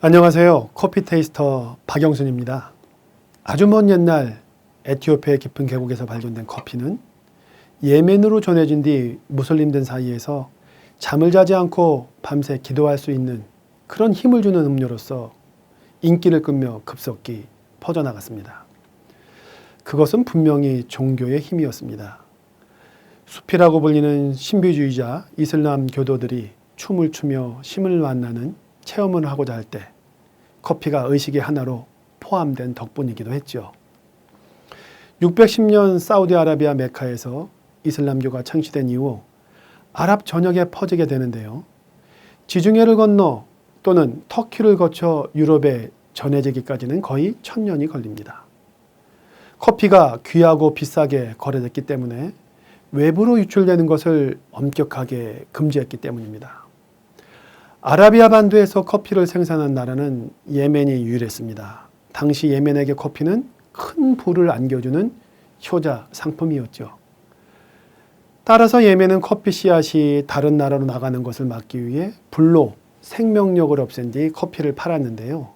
안녕하세요. 커피 테이스터 박영순입니다. 아주 먼 옛날 에티오피아의 깊은 계곡에서 발견된 커피는 예멘으로 전해진 뒤 무슬림들 사이에서 잠을 자지 않고 밤새 기도할 수 있는 그런 힘을 주는 음료로서 인기를 끌며 급속히 퍼져나갔습니다. 그것은 분명히 종교의 힘이었습니다. 수피라고 불리는 신비주의자 이슬람 교도들이 춤을 추며 심을 만나는 체험을 하고자 할 때 커피가 의식의 하나로 포함된 덕분이기도 했죠. 610년 사우디아라비아 메카에서 이슬람교가 창시된 이후 아랍 전역에 퍼지게 되는데요. 지중해를 건너 또는 터키를 거쳐 유럽에 전해지기까지는 거의 1000년이 걸립니다. 커피가 귀하고 비싸게 거래됐기 때문에 외부로 유출되는 것을 엄격하게 금지했기 때문입니다. 아라비아 반도에서 커피를 생산한 나라는 예멘이 유일했습니다. 당시 예멘에게 커피는 큰 부를 안겨주는 효자 상품이었죠. 따라서 예멘은 커피 씨앗이 다른 나라로 나가는 것을 막기 위해 불로 생명력을 없앤 뒤 커피를 팔았는데요.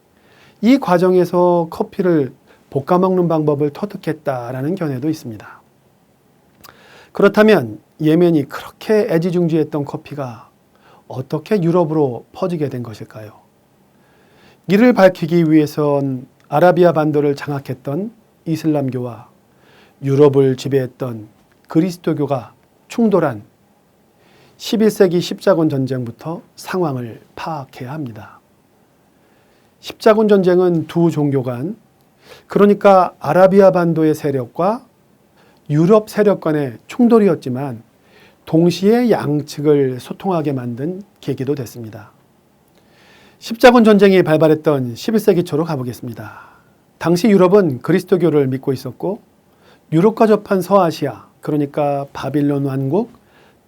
이 과정에서 커피를 볶아 먹는 방법을 터득했다라는 견해도 있습니다. 그렇다면 예멘이 그렇게 애지중지했던 커피가 어떻게 유럽으로 퍼지게 된 것일까요? 이를 밝히기 위해선 아라비아 반도를 장악했던 이슬람교와 유럽을 지배했던 그리스도교가 충돌한 11세기 십자군 전쟁부터 상황을 파악해야 합니다. 십자군 전쟁은 두 종교 간, 그러니까 아라비아 반도의 세력과 유럽 세력 간의 충돌이었지만 동시에 양측을 소통하게 만든 계기도 됐습니다. 십자군 전쟁이 발발했던 11세기 초로 가보겠습니다. 당시 유럽은 그리스도교를 믿고 있었고 유럽과 접한 서아시아, 그러니까 바빌론 왕국,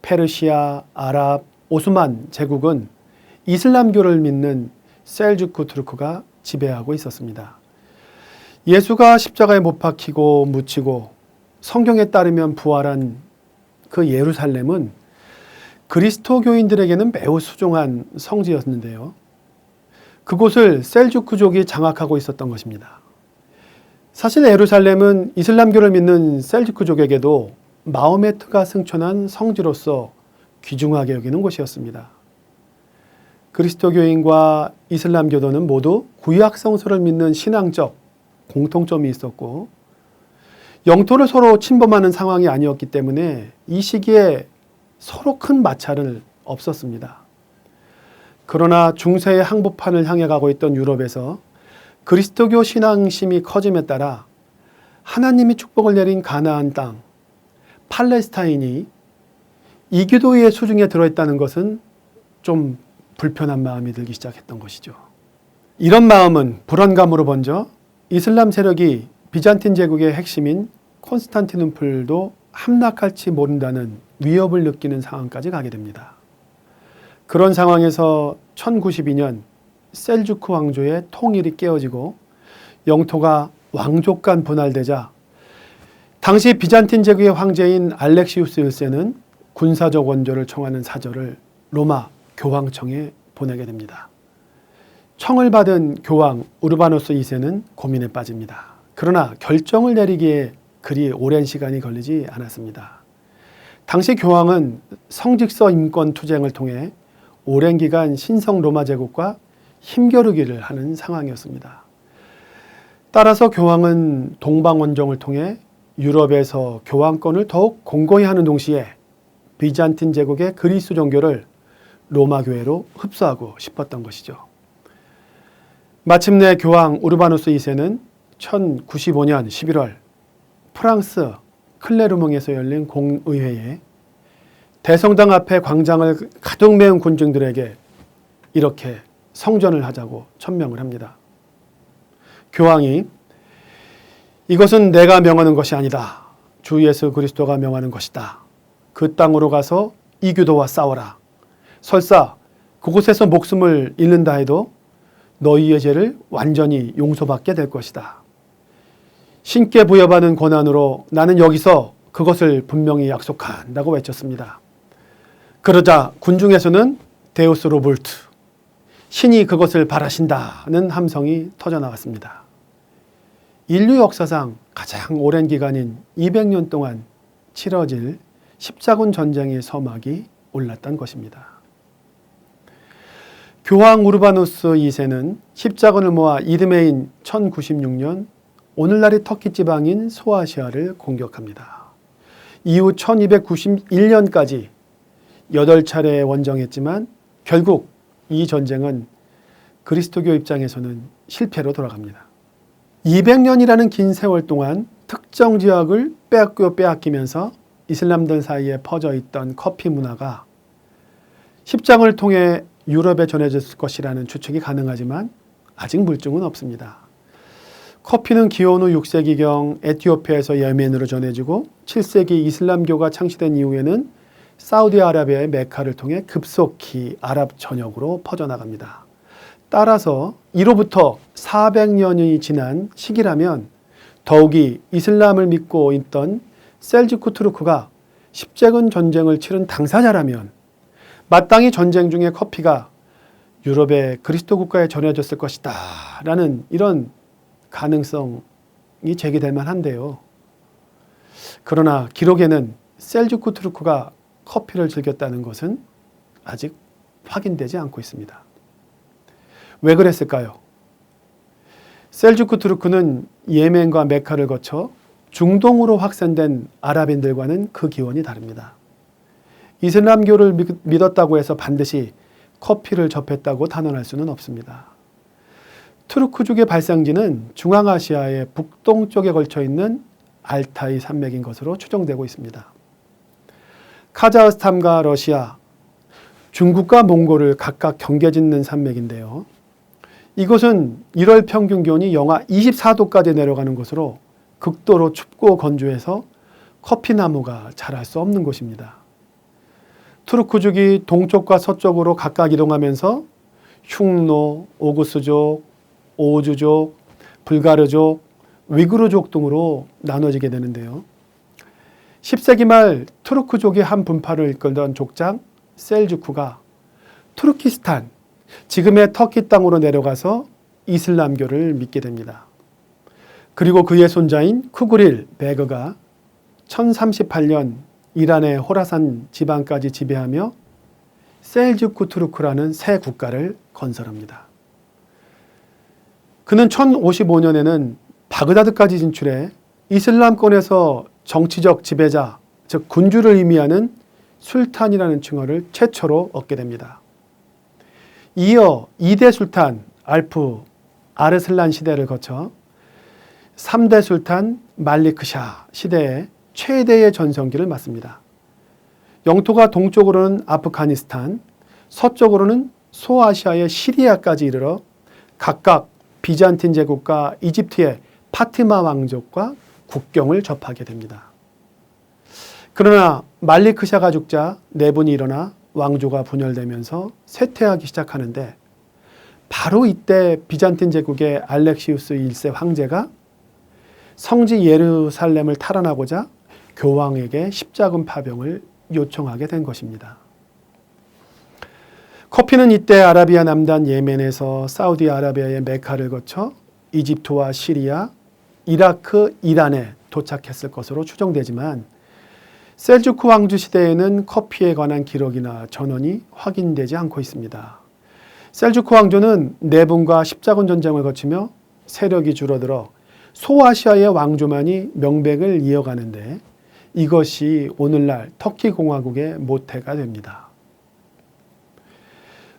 페르시아, 아랍, 오스만 제국은 이슬람교를 믿는 셀주크 투르크가 지배하고 있었습니다. 예수가 십자가에 못 박히고 묻히고 성경에 따르면 부활한 그 예루살렘은 그리스도교인들에게는 매우 소중한 성지였는데요. 그곳을 셀주크족이 장악하고 있었던 것입니다. 사실 예루살렘은 이슬람교를 믿는 셀주크족에게도 마호메트가 승천한 성지로서 귀중하게 여기는 곳이었습니다. 그리스도교인과 이슬람교도는 모두 구약 성서를 믿는 신앙적 공통점이 있었고 영토를 서로 침범하는 상황이 아니었기 때문에 이 시기에 서로 큰 마찰은 없었습니다. 그러나 중세의 항복판을 향해 가고 있던 유럽에서 그리스도교 신앙심이 커짐에 따라 하나님이 축복을 내린 가나안 땅, 팔레스타인이 이교도의 수중에 들어있다는 것은 좀 불편한 마음이 들기 시작했던 것이죠. 이런 마음은 불안감으로 번져 이슬람 세력이 비잔틴 제국의 핵심인 콘스탄티누플도 함락할지 모른다는 위협을 느끼는 상황까지 가게 됩니다. 그런 상황에서 1092년 셀주크 왕조의 통일이 깨어지고 영토가 왕족 간 분할되자 당시 비잔틴 제국의 황제인 알렉시우스 1세는 군사적 원조를 청하는 사절을 로마 교황청에 보내게 됩니다. 청을 받은 교황 우르바노스 2세는 고민에 빠집니다. 그러나 결정을 내리기에 그리 오랜 시간이 걸리지 않았습니다. 당시 교황은 성직서 임권 투쟁을 통해 오랜 기간 신성 로마 제국과 힘겨루기를 하는 상황이었습니다. 따라서 교황은 동방원정을 통해 유럽에서 교황권을 더욱 공고히 하는 동시에 비잔틴 제국의 그리스 종교를 로마 교회로 흡수하고 싶었던 것이죠. 마침내 교황 우르바누스 2세는 1095년 11월 프랑스 클레르몽에서 열린 공의회에 대성당 앞에 광장을 가득 메운 군중들에게 이렇게 성전을 하자고 천명을 합니다. 교황이 이것은 내가 명하는 것이 아니다. 주 예수 그리스도가 명하는 것이다. 그 땅으로 가서 이교도와 싸워라. 설사 그곳에서 목숨을 잃는다 해도 너희의 죄를 완전히 용서받게 될 것이다. 신께 부여받은 권한으로 나는 여기서 그것을 분명히 약속한다고 외쳤습니다. 그러자 군중에서는 데우스 로볼트, 신이 그것을 바라신다는 함성이 터져나왔습니다. 인류 역사상 가장 오랜 기간인 200년 동안 치러질 십자군 전쟁의 서막이 올랐던 것입니다. 교황 우르바누스 2세는 십자군을 모아 이듬해인 1096년 오늘날의 터키 지방인 소아시아를 공격합니다. 이후 1291년까지 8차례 원정했지만 결국 이 전쟁은 그리스도교 입장에서는 실패로 돌아갑니다. 200년이라는 긴 세월 동안 특정 지역을 빼앗기면서 이슬람들 사이에 퍼져 있던 커피 문화가 십장을 통해 유럽에 전해졌을 것이라는 추측이 가능하지만 아직 물증은 없습니다. 커피는 기원 후 6세기경 에티오피아에서 예멘으로 전해지고 7세기 이슬람교가 창시된 이후에는 사우디아라비아의 메카를 통해 급속히 아랍 전역으로 퍼져나갑니다. 따라서 이로부터 400년이 지난 시기라면 더욱이 이슬람을 믿고 있던 셀주크 투르크가 십제군 전쟁을 치른 당사자라면 마땅히 전쟁 중에 커피가 유럽의 그리스도 국가에 전해졌을 것이다 라는 이런 가능성이 제기될 만한데요. 그러나 기록에는 셀주크 투르크가 커피를 즐겼다는 것은 아직 확인되지 않고 있습니다. 왜 그랬을까요? 셀주크 투르크는 예멘과 메카를 거쳐 중동으로 확산된 아랍인들과는 그 기원이 다릅니다. 이슬람교를 믿었다고 해서 반드시 커피를 접했다고 단언할 수는 없습니다. 투르크족의 발상지는 중앙아시아의 북동쪽에 걸쳐 있는 알타이 산맥인 것으로 추정되고 있습니다. 카자흐스탄과 러시아, 중국과 몽골을 각각 경계짓는 산맥인데요. 이곳은 1월 평균 기온이 영하 24도까지 내려가는 곳으로 극도로 춥고 건조해서 커피나무가 자랄 수 없는 곳입니다. 투르크족이 동쪽과 서쪽으로 각각 이동하면서 흉노, 오구스족, 오주족, 불가르족, 위구르족 등으로 나눠지게 되는데요. 10세기 말 투르크족의 한 분파를 이끌던 족장 셀주크가 투르키스탄, 지금의 터키 땅으로 내려가서 이슬람교를 믿게 됩니다. 그리고 그의 손자인 쿠그릴 베그가 1038년 이란의 호라산 지방까지 지배하며 셀주크 투르크라는 새 국가를 건설합니다. 그는 1055년에는 바그다드까지 진출해 이슬람권에서 정치적 지배자, 즉 군주를 의미하는 술탄이라는 칭호를 최초로 얻게 됩니다. 이어 2대 술탄 알프 아르슬란 시대를 거쳐 3대 술탄 말리크샤 시대에 최대의 전성기를 맞습니다. 영토가 동쪽으로는 아프가니스탄, 서쪽으로는 소아시아의 시리아까지 이르러 각각 비잔틴 제국과 이집트의 파티마 왕족과 국경을 접하게 됩니다. 그러나 말리크샤가 죽자 내분이 일어나 왕조가 분열되면서 쇠퇴하기 시작하는데 바로 이때 비잔틴 제국의 알렉시우스 1세 황제가 성지 예루살렘을 탈환하고자 교황에게 십자군 파병을 요청하게 된 것입니다. 커피는 이때 아라비아 남단 예멘에서 사우디아라비아의 메카를 거쳐 이집트와 시리아, 이라크, 이란에 도착했을 것으로 추정되지만 셀주크 왕조 시대에는 커피에 관한 기록이나 전원이 확인되지 않고 있습니다. 셀주크 왕조는 내분과 십자군 전쟁을 거치며 세력이 줄어들어 소아시아의 왕조만이 명백을 이어가는데 이것이 오늘날 터키 공화국의 모태가 됩니다.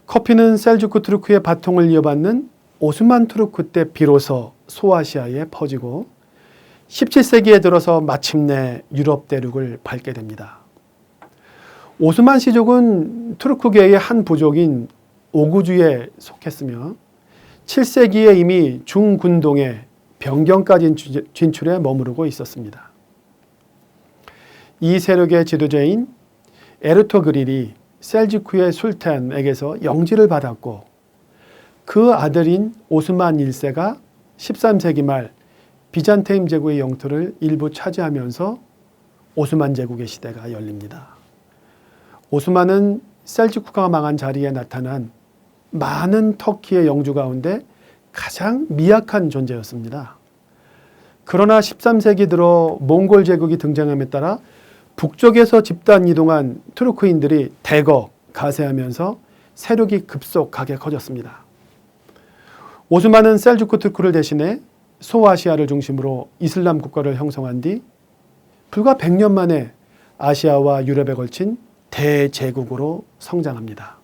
커피는 셀주크 투르크의 바통을 이어받는 오스만 투르크 때 비로소 소아시아에 퍼지고 17세기에 들어서 마침내 유럽 대륙을 밟게 됩니다. 오스만 시족은 투르크계의 한 부족인 오구주에 속했으며 7세기에 이미 중군동에 변경까지 진출해 머무르고 있었습니다. 이 세력의 지도자인 에르토그릴이 셀주크의 술탄에게서 영지를 받았고 그 아들인 오스만 1세가 13세기 말 비잔테임 제국의 영토를 일부 차지하면서 오스만 제국의 시대가 열립니다. 오스만은 셀주크가 망한 자리에 나타난 많은 터키의 영주 가운데 가장 미약한 존재였습니다. 그러나 13세기 들어 몽골 제국이 등장함에 따라 북쪽에서 집단 이동한 투르크인들이 대거 가세하면서 세력이 급속하게 커졌습니다. 오스만은 셀주크 투르크를 대신해 소아시아를 중심으로 이슬람 국가를 형성한 뒤 불과 100년 만에 아시아와 유럽에 걸친 대제국으로 성장합니다.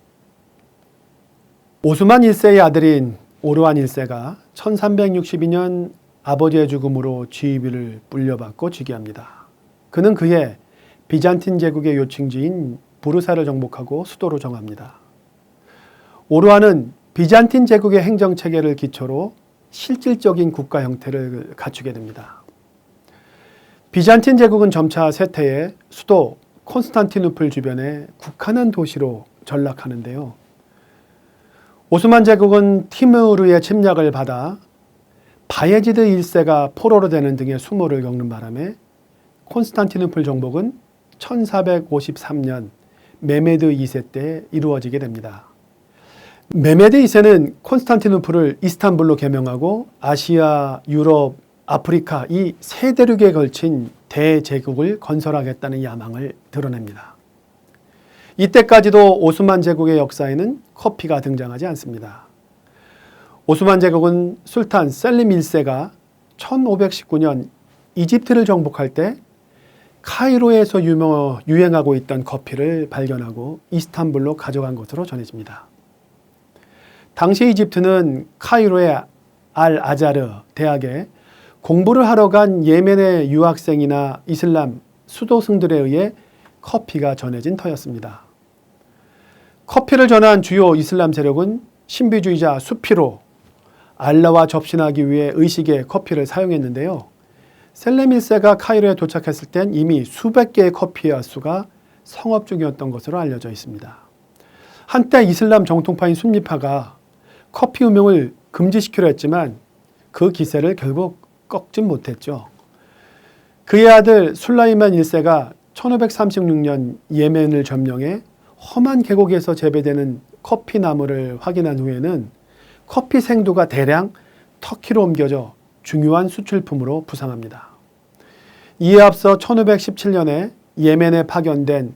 오스만 1세의 아들인 오르한 1세가 1362년 아버지의 죽음으로 지위를 물려받고 즉위합니다. 그는 그해 비잔틴 제국의 요충지인 부르사를 정복하고 수도로 정합니다. 오르한은 비잔틴 제국의 행정체계를 기초로 실질적인 국가 형태를 갖추게 됩니다. 비잔틴 제국은 점차 쇠퇴해 수도 콘스탄티누플 주변에 국한한 도시로 전락하는데요. 오스만 제국은 티무르의 침략을 받아 바예지드 1세가 포로로 되는 등의 수모를 겪는 바람에 콘스탄티누플 정복은 1453년 메메드 2세 때 이루어지게 됩니다. 메메드 2세는 콘스탄티누플을 이스탄불로 개명하고 아시아, 유럽, 아프리카 이 세 대륙에 걸친 대제국을 건설하겠다는 야망을 드러냅니다. 이때까지도 오스만 제국의 역사에는 커피가 등장하지 않습니다. 오스만 제국은 술탄 셀림 1세가 1519년 이집트를 정복할 때 카이로에서 유행하고 있던 커피를 발견하고 이스탄불로 가져간 것으로 전해집니다. 당시 이집트는 카이로의 알 아자르 대학에 공부를 하러 간 예멘의 유학생이나 이슬람 수도승들에 의해 커피가 전해진 터였습니다. 커피를 전한 주요 이슬람 세력은 신비주의자 수피로 알라와 접신하기 위해 의식의 커피를 사용했는데요. 셀렘 1세가 카이로에 도착했을 땐 이미 수백 개의 커피의 아수가 성업 중이었던 것으로 알려져 있습니다. 한때 이슬람 정통파인 순니파가 커피 음용을 금지시키려 했지만 그 기세를 결국 꺾진 못했죠. 그의 아들 술라이만 1세가 1536년 예멘을 점령해 험한 계곡에서 재배되는 커피 나무를 확인한 후에는 커피 생두가 대량 터키로 옮겨져 중요한 수출품으로 부상합니다. 이에 앞서 1517년에 예멘에 파견된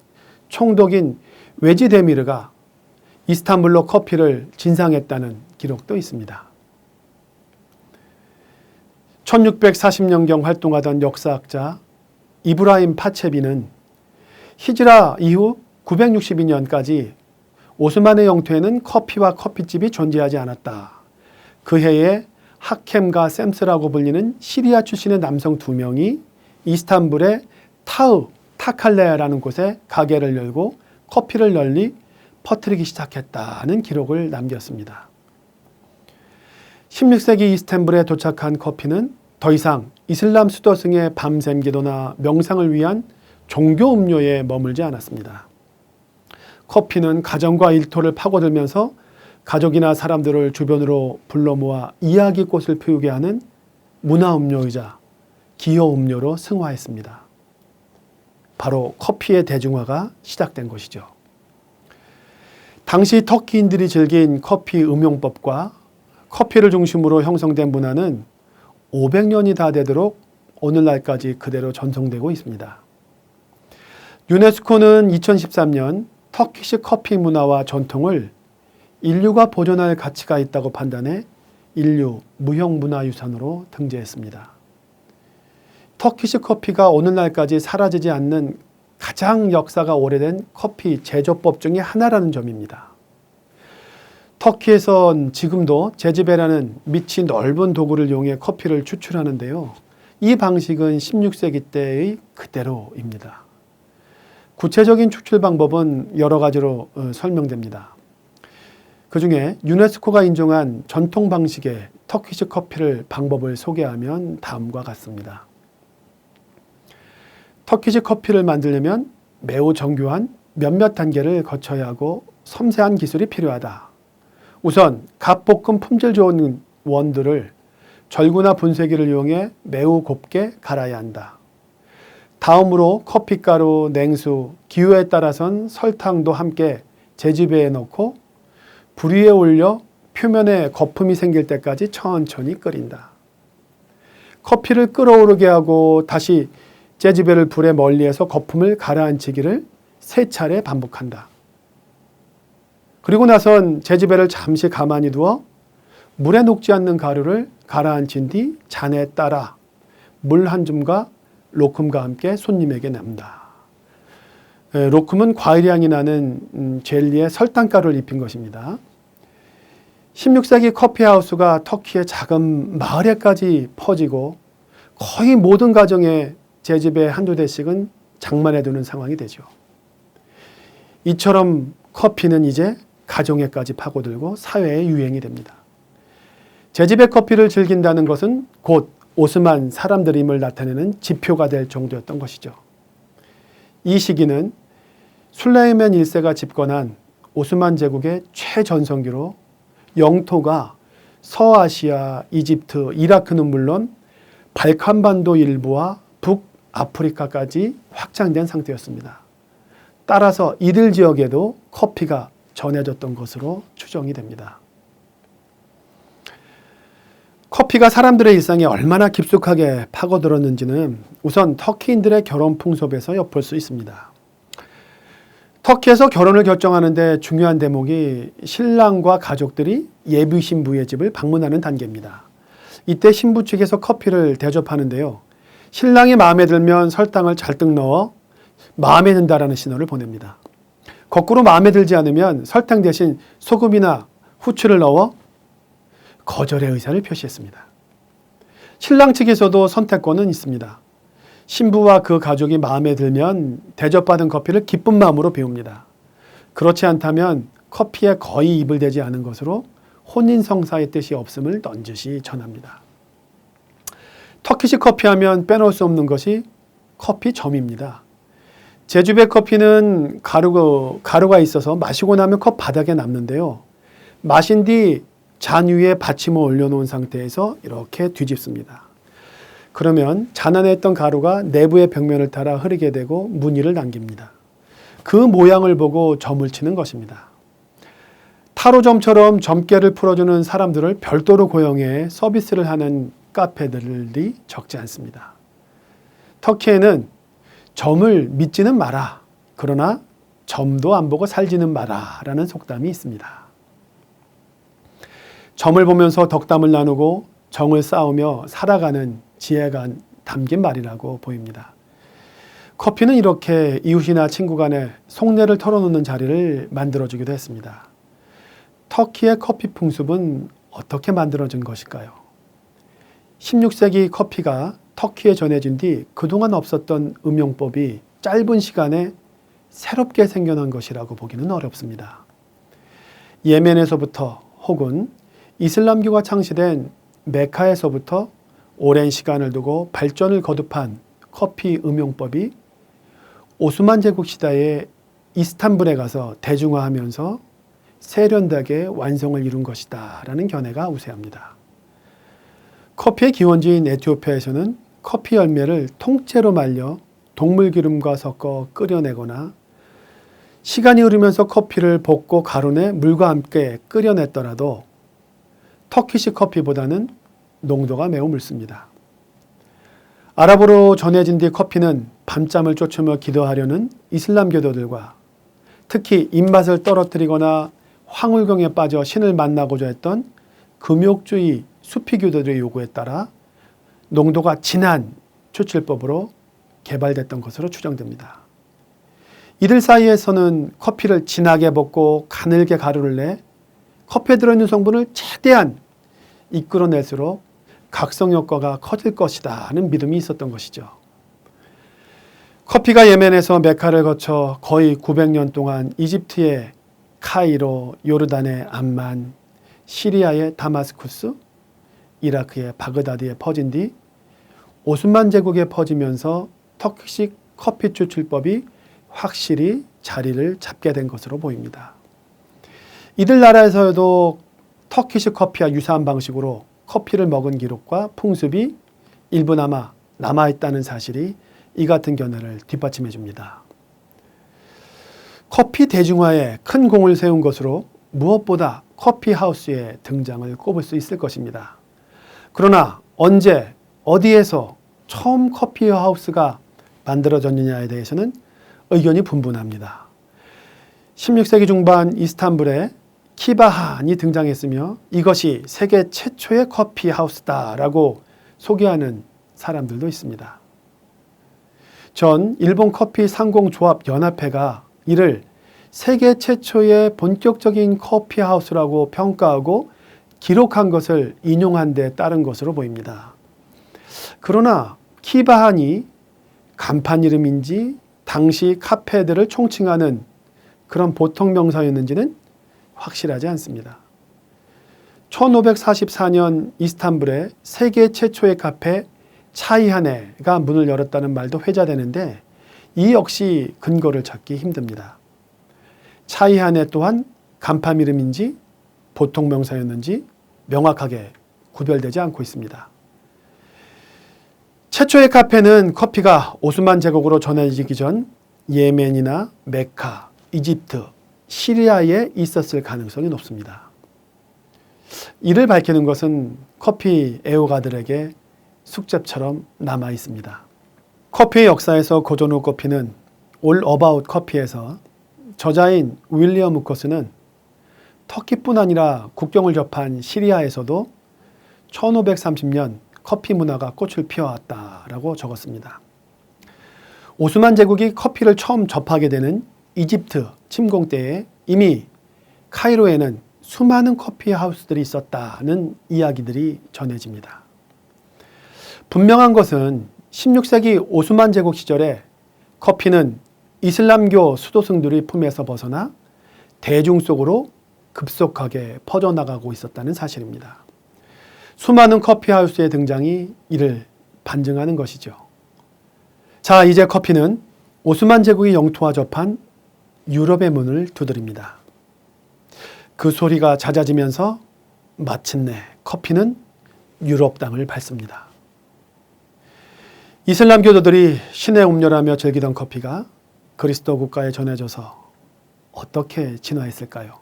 총독인 외지데미르가 이스탄불로 커피를 진상했다는 기록도 있습니다. 1640년경 활동하던 역사학자 이브라임 파체비는 히지라 이후 962년까지 오스만의 영토에는 커피와 커피집이 존재하지 않았다. 그 해에 하켐과 셈스라고 불리는 시리아 출신의 남성 2명이 이스탄불의 타칼레라는 곳에 가게를 열고 커피를 널리 퍼뜨리기 시작했다는 기록을 남겼습니다. 16세기 이스탄불에 도착한 커피는 더 이상 이슬람 수도승의 밤샘 기도나 명상을 위한 종교 음료에 머물지 않았습니다. 커피는 가정과 일터를 파고들면서 가족이나 사람들을 주변으로 불러 모아 이야기꽃을 피우게 하는 문화 음료이자 기호 음료로 승화했습니다. 바로 커피의 대중화가 시작된 것이죠. 당시 터키인들이 즐긴 커피 음용법과 커피를 중심으로 형성된 문화는 500년이 다 되도록 오늘날까지 그대로 전송되고 있습니다. 유네스코는 2013년 터키식 커피 문화와 전통을 인류가 보존할 가치가 있다고 판단해 인류 무형문화유산으로 등재했습니다. 터키식 커피가 오늘날까지 사라지지 않는 가장 역사가 오래된 커피 제조법 중에 하나라는 점입니다. 터키에선 지금도 제지베라는 밑이 넓은 도구를 이용해 커피를 추출하는데요. 이 방식은 16세기 때의 그대로입니다. 구체적인 추출 방법은 여러 가지로 설명됩니다. 그 중에 유네스코가 인정한 전통 방식의 터키식 커피를 방법을 소개하면 다음과 같습니다. 터키식 커피를 만들려면 매우 정교한 몇몇 단계를 거쳐야 하고 섬세한 기술이 필요하다. 우선 갓볶음 품질 좋은 원두를 절구나 분쇄기를 이용해 매우 곱게 갈아야 한다. 다음으로 커피가루, 냉수, 기호에 따라선 설탕도 함께 제지배에 넣고 불 위에 올려 표면에 거품이 생길 때까지 천천히 끓인다. 커피를 끓어오르게 하고 다시 재즈벨을 불에 멀리해서 거품을 가라앉히기를 3차례 반복한다. 그리고 나선 재즈벨을 잠시 가만히 두어 물에 녹지 않는 가루를 가라앉힌 뒤 잔에 따라 물 한 줌과 로쿰과 함께 손님에게 납니다. 로쿰은 과일 향이 나는 젤리에 설탕가루를 입힌 것입니다. 16세기 커피하우스가 터키의 작은 마을에까지 퍼지고 거의 모든 가정에 제 집에 한두 대씩은 장만해 두는 상황이 되죠. 이처럼 커피는 이제 가정에까지 파고들고 사회에 유행이 됩니다. 제 집의 커피를 즐긴다는 것은 곧 오스만 사람들임을 나타내는 지표가 될 정도였던 것이죠. 이 시기는 술레이만 1세가 집권한 오스만 제국의 최전성기로 영토가 서아시아, 이집트, 이라크는 물론 발칸반도 일부와 북아프리카까지 확장된 상태였습니다. 따라서 이들 지역에도 커피가 전해졌던 것으로 추정이 됩니다. 커피가 사람들의 일상에 얼마나 깊숙하게 파고들었는지는 우선 터키인들의 결혼 풍습에서 엿볼 수 있습니다. 터키에서 결혼을 결정하는데 중요한 대목이 신랑과 가족들이 예비 신부의 집을 방문하는 단계입니다. 이때 신부 측에서 커피를 대접하는데요. 신랑이 마음에 들면 설탕을 잔뜩 넣어 마음에 든다라는 신호를 보냅니다. 거꾸로 마음에 들지 않으면 설탕 대신 소금이나 후추를 넣어 거절의 의사를 표시했습니다. 신랑 측에서도 선택권은 있습니다. 신부와 그 가족이 마음에 들면 대접받은 커피를 기쁜 마음으로 비웁니다. 그렇지 않다면 커피에 거의 입을 대지 않은 것으로 혼인성사의 뜻이 없음을 넌지시 전합니다. 터키식 커피하면 빼놓을 수 없는 것이 커피점입니다. 제주배 커피는 가루가 있어서 마시고 나면 컵 바닥에 남는데요. 마신 뒤 잔 위에 받침을 올려놓은 상태에서 이렇게 뒤집습니다. 그러면 잔 안에 있던 가루가 내부의 벽면을 따라 흐르게 되고 무늬를 남깁니다. 그 모양을 보고 점을 치는 것입니다. 타로점처럼 점괘를 풀어주는 사람들을 별도로 고용해 서비스를 하는 카페들이 적지 않습니다. 터키에는 점을 믿지는 마라. 그러나 점도 안 보고 살지는 마라 라는 속담이 있습니다. 점을 보면서 덕담을 나누고 정을 쌓으며 살아가는 지혜가 담긴 말이라고 보입니다. 커피는 이렇게 이웃이나 친구 간에 속내를 털어놓는 자리를 만들어주기도 했습니다. 터키의 커피 풍습은 어떻게 만들어진 것일까요? 16세기 커피가 터키에 전해진 뒤 그동안 없었던 음용법이 짧은 시간에 새롭게 생겨난 것이라고 보기는 어렵습니다. 예멘에서부터 혹은 이슬람교가 창시된 메카에서부터 오랜 시간을 두고 발전을 거듭한 커피 음용법이 오스만 제국 시대에 이스탄불에 가서 대중화하면서 세련되게 완성을 이룬 것이다 라는 견해가 우세합니다. 커피의 기원지인 에티오피아에서는 커피 열매를 통째로 말려 동물 기름과 섞어 끓여내거나 시간이 흐르면서 커피를 볶고 가루내 물과 함께 끓여냈더라도 터키식 커피보다는 농도가 매우 묽습니다. 아랍어로 전해진 뒤 커피는 밤잠을 쫓으며 기도하려는 이슬람교도들과 특히 입맛을 떨어뜨리거나 황홀경에 빠져 신을 만나고자 했던 금욕주의 수피교도들의 요구에 따라 농도가 진한 추출법으로 개발됐던 것으로 추정됩니다. 이들 사이에서는 커피를 진하게 볶고 가늘게 가루를 내 커피에 들어있는 성분을 최대한 이끌어낼수록 각성 효과가 커질 것이다 하는 믿음이 있었던 것이죠. 커피가 예멘에서 메카를 거쳐 거의 900년 동안 이집트의 카이로, 요르단의 암만, 시리아의 다마스쿠스, 이라크의 바그다드에 퍼진 뒤 오스만 제국에 퍼지면서 터키식 커피 추출법이 확실히 자리를 잡게 된 것으로 보입니다. 이들 나라에서도 터키식 커피와 유사한 방식으로 커피를 먹은 기록과 풍습이 일부나마 남아있다는 사실이 이 같은 견해를 뒷받침해 줍니다. 커피 대중화에 큰 공을 세운 것으로 무엇보다 커피하우스의 등장을 꼽을 수 있을 것입니다. 그러나 언제, 어디에서 처음 커피하우스가 만들어졌느냐에 대해서는 의견이 분분합니다. 16세기 중반 이스탄불에 키바한이 등장했으며 이것이 세계 최초의 커피하우스다라고 소개하는 사람들도 있습니다. 전 일본 커피 상공조합 연합회가 이를 세계 최초의 본격적인 커피하우스라고 평가하고 기록한 것을 인용한 데 따른 것으로 보입니다. 그러나 키바한이 간판 이름인지 당시 카페들을 총칭하는 그런 보통 명사였는지는 확실하지 않습니다. 1544년 이스탄불에 세계 최초의 카페 차이하네가 문을 열었다는 말도 회자되는데 이 역시 근거를 찾기 힘듭니다. 차이하네 또한 간판 이름인지 보통 명사였는지 명확하게 구별되지 않고 있습니다. 최초의 카페는 커피가 오스만 제국으로 전해지기 전 예멘이나 메카, 이집트, 시리아에 있었을 가능성이 높습니다. 이를 밝히는 것은 커피 애호가들에게 숙제처럼 남아 있습니다. 커피의 역사에서 고전후 커피는 올 어바웃 커피에서 저자인 윌리엄 우커스는 터키뿐 아니라 국경을 접한 시리아에서도 1530년 커피 문화가 꽃을 피워왔다라고 적었습니다. 오스만 제국이 커피를 처음 접하게 되는 이집트 침공 때에 이미 카이로에는 수많은 커피 하우스들이 있었다는 이야기들이 전해집니다. 분명한 것은 16세기 오스만 제국 시절에 커피는 이슬람교 수도승들의 품에서 벗어나 대중 속으로 급속하게 퍼져나가고 있었다는 사실입니다. 수많은 커피하우스의 등장이 이를 반증하는 것이죠. 자, 이제 커피는 오스만 제국의 영토와 접한 유럽의 문을 두드립니다. 그 소리가 잦아지면서 마침내 커피는 유럽 땅을 밟습니다. 이슬람교도들이 신의 음료라며 즐기던 커피가 그리스도 국가에 전해져서 어떻게 진화했을까요?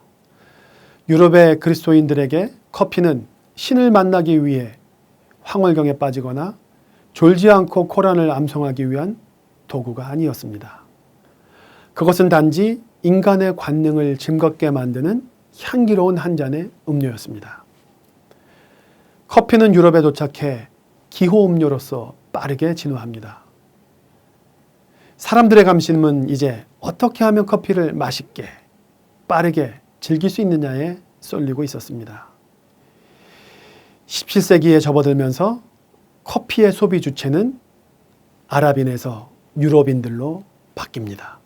유럽의 그리스도인들에게 커피는 신을 만나기 위해 황홀경에 빠지거나 졸지 않고 코란을 암송하기 위한 도구가 아니었습니다. 그것은 단지 인간의 관능을 즐겁게 만드는 향기로운 한 잔의 음료였습니다. 커피는 유럽에 도착해 기호 음료로서 빠르게 진화합니다. 사람들의 관심은 이제 어떻게 하면 커피를 맛있게, 빠르게 즐길 수 있느냐에 쏠리고 있었습니다. 17세기에 접어들면서 커피의 소비 주체는 아랍인에서 유럽인들로 바뀝니다.